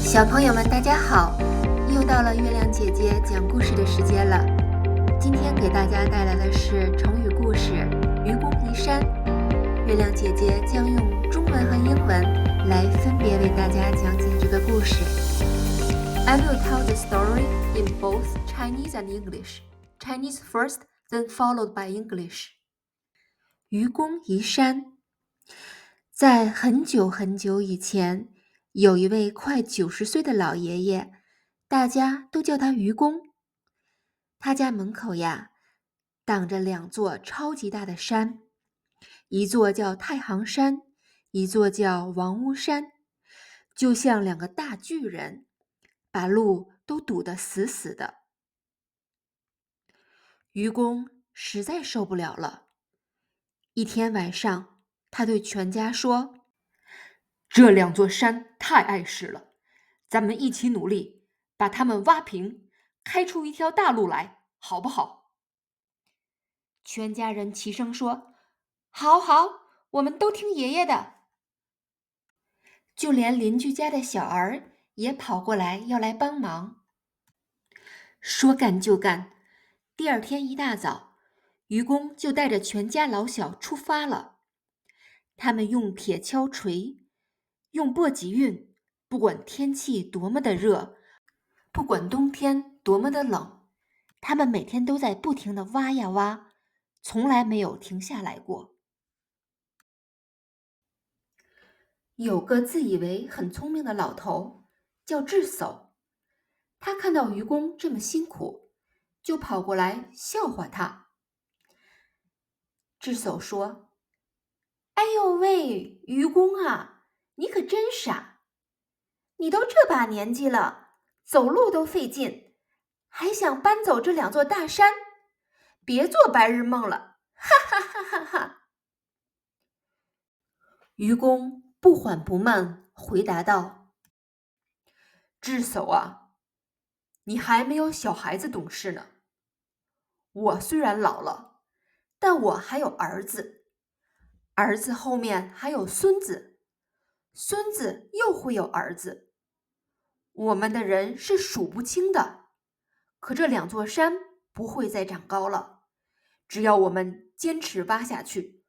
小朋友们大家好，又到了月亮姐姐讲故事的时间了。今天给大家带来的是成语故事愚公移山。月亮姐姐将用中文和英文来分别为大家讲解这个故事。I will tell the story in both Chinese and English. Chinese first, then followed by English. 愚公移山。在很久很久以前，有一位快90岁的老爷爷，大家都叫他愚公。他家门口呀，挡着2座超级大的山，一座叫太行山，一座叫王屋山，就像2个大巨人，把路都堵得死死的。愚公实在受不了了，一天晚上，他对全家说：这2座山太碍事了，咱们一起努力，把它们挖平，开出一条大路来，好不好？全家人齐声说：好好，我们都听爷爷的。就连邻居家的小儿也跑过来要来帮忙。说干就干，第2天一大早，愚公就带着全家老小出发了。他们用铁锹锤，用簸箕运，不管天气多么的热，不管冬天多么的冷，他们每天都在不停地挖呀挖，从来没有停下来过。有个自以为很聪明的老头，叫智叟，他看到愚公这么辛苦，就跑过来笑话他。智叟说：哎呦喂，愚公啊，你可真傻！你都这把年纪了，走路都费劲，还想搬走这2座大山？别做白日梦了，哈哈哈哈哈！愚公不缓不慢回答道：智叟啊，你还没有小孩子懂事呢。我虽然老了，但我还有儿子，儿子后面还有孙子，孙子又会有儿子。我们的人是数不清的，可这2座山不会再长高了。只要我们坚持挖下去，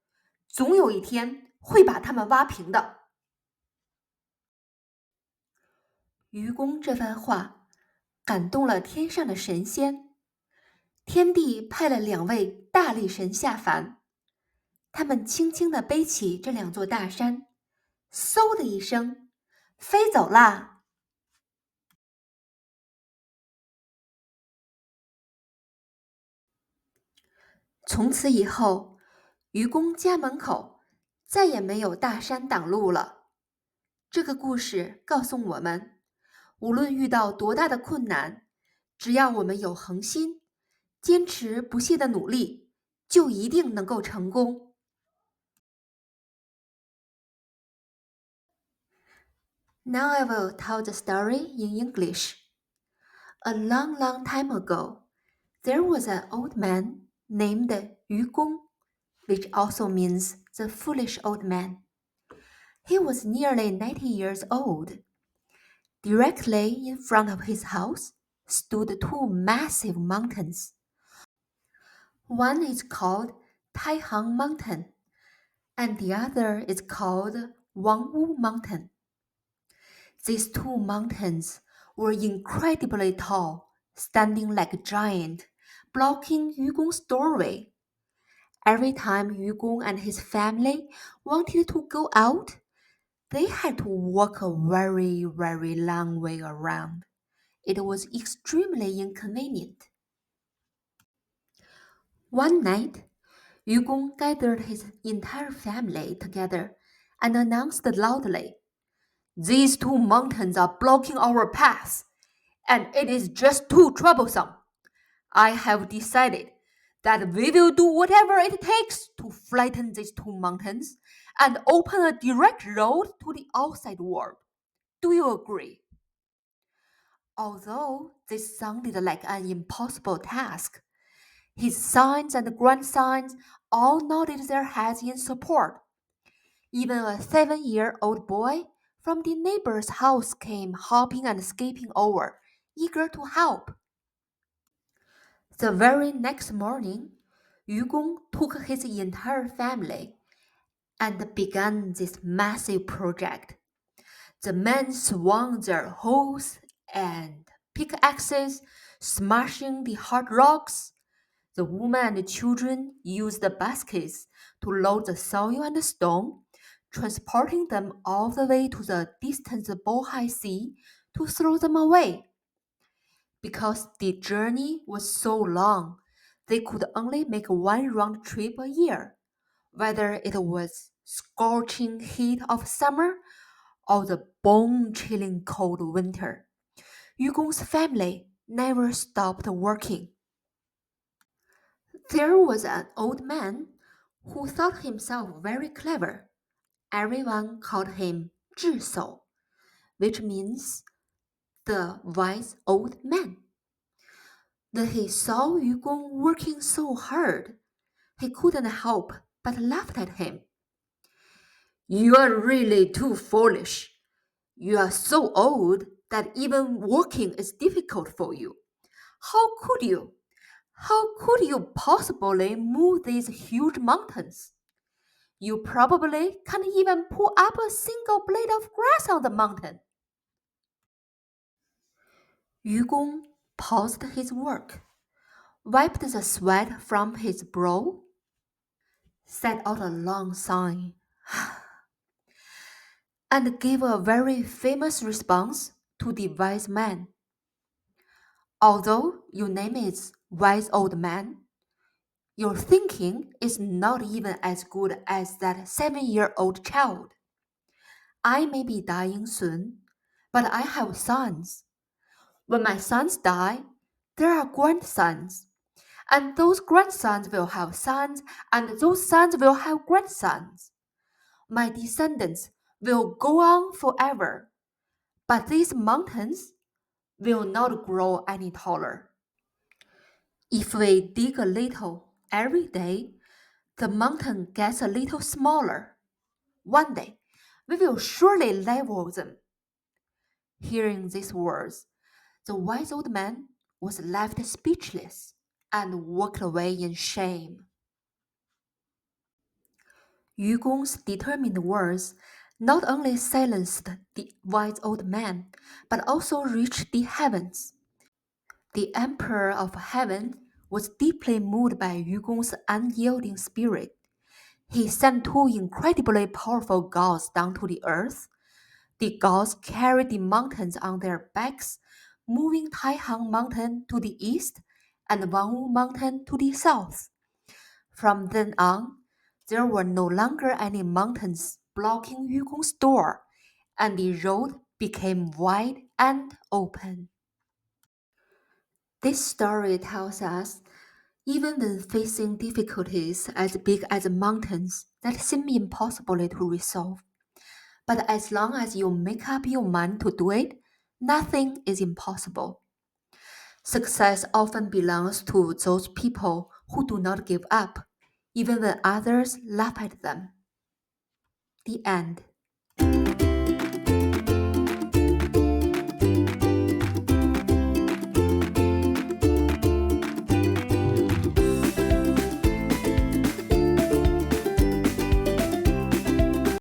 总有一天会把它们挖平的。愚公这番话感动了天上的神仙，天帝派了2位大力神下凡，他们轻轻地背起这2座大山，嗖的一声，飞走啦。从此以后，愚公家门口再也没有大山挡路了。这个故事告诉我们，无论遇到多大的困难，只要我们有恒心，坚持不懈的努力，就一定能够成功。Now I will tell the story in English. A long, long time ago, there was an old man named Yu Gong, which also means the foolish old man. He was nearly 90 years old. Directly in front of his house stood 2 massive mountains. One is called Taihang Mountain, and the other is called Wangwu Mountain. These 2 mountains were incredibly tall, standing like a giant, blocking Yu Gong's doorway. Every time Yu Gong and his family wanted to go out, they had to walk a very, very long way around. It was extremely inconvenient. One night, Yu Gong gathered his entire family together and announced loudly, "These 2 mountains are blocking our paths, and it is just too troublesome. I have decided that we will do whatever it takes to flatten these 2 mountains and open a direct road to the outside world. Do you agree?" Although this sounded like an impossible task, his sons and grandsons all nodded their heads in support. Even a 7-year-old boy from the neighbor's house came hopping and skipping over, eager to help. The very next morning, Yugong took his entire family and began this massive project. The men swung their hoes and pickaxes, smashing the hard rocks. The women and the children used the baskets to load the soil and the stone, transporting them all the way to the distant Bohai Sea to throw them away. Because the journey was so long, they could only make one round trip a year, whether it was scorching heat of summer or the bone-chilling cold winter. Yugong's family never stopped working. There was an old man who thought himself very clever. Everyone called him 智叟, which means the wise old man. When he saw Yugong working so hard, he couldn't help but laughed at him. You are really too foolish. You are so old that even walking is difficult for you. How could you? How could you possibly move these huge mountains? You probably can't even pull up a single blade of grass on the mountain. Yugong paused his work, wiped the sweat from his brow, set out a long sigh, and gave a very famous response to the wise man. Although your name is Wise Old Man, your thinking is not even as good as that 7-year-old child. I may be dying soon, but I have sons. When my sons die, there are grandsons, and those grandsons will have sons, and those sons will have grandsons. My descendants will go on forever, but these mountains will not grow any taller. If we dig a little every day, the mountain gets a little smaller. One day, we will surely level them. Hearing these words, the wise old man was left speechless and walked away in shame. Yugong's determined words not only silenced the wise old man, but also reached the heavens. The Emperor of Heaven was deeply moved by Yugong's unyielding spirit. He sent two incredibly powerful gods down to the earth. The gods carried the mountains on their backs, moving Taihang Mountain to the east and Wangwu Mountain to the south. From then on, there were no longer any mountains blocking Yugong's door, and the road became wide and open. This story tells us, even when facing difficulties as big as mountains that seem impossible to resolve, but as long as you make up your mind to do it, nothing is impossible. Success often belongs to those people who do not give up, even when others laugh at them. The end.